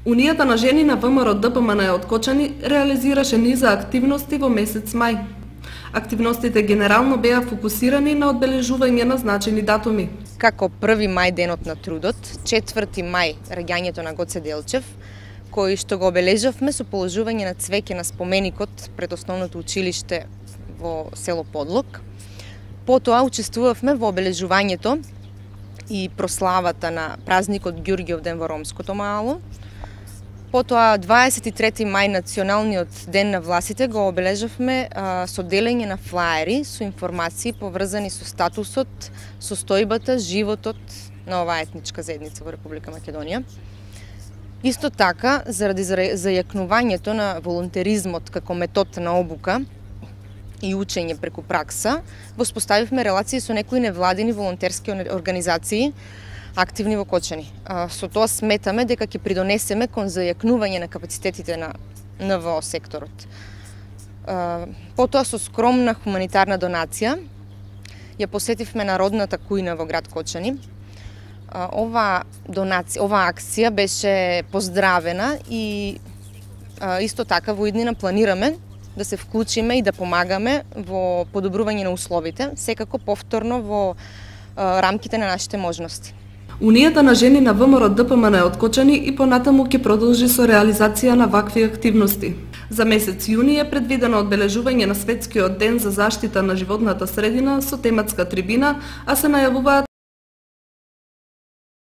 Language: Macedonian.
Унијата на жени на ВМРО ДПМН од Кочани реализираше низа активности во месец мај. Активностите генерално беа фокусирани на одбележување на значајни датуми. Како 1 мај денот на трудот, 4 мај раѓањето на Гоце Делчев, кој што го обележавме со положување на цвеќе на споменикот пред основното училиште во село Подлог. Потоа учествувавме во обележувањето и прославата на празникот Ѓурѓиов ден во Ромското мало. Потоа 23 мај националниот ден на власите го обележавме со делење на флаери со информации поврзани со статусот, состојбата, животот на оваа етничка заедница во Република Македонија. Исто така, заради зајакнувањето на волонтеризмот како метод на обука и учење преку пракса, воспоставивме релации со некои невладини волонтерски организации активни во Кочани. Со тоа сметаме дека ќе придонесеме кон зајакнување на капацитетите на НВО секторот. Потоа со скромна хуманитарна донација ја посетивме народната кујна во град Кочани. Оваа акција беше поздравена и исто така во иднина планираме да се вклучиме и да помагаме во подобрување на условите, секако повторно во рамките на нашите можности. Унијата на жени на ВМРО ДПМН од Кочани и понатаму ќе продолжи со реализација на вакви активности. За месец јуни е предвидено одбележување на Светскиот ден за заштита на животната средина со тематска трибина, а се најавуваат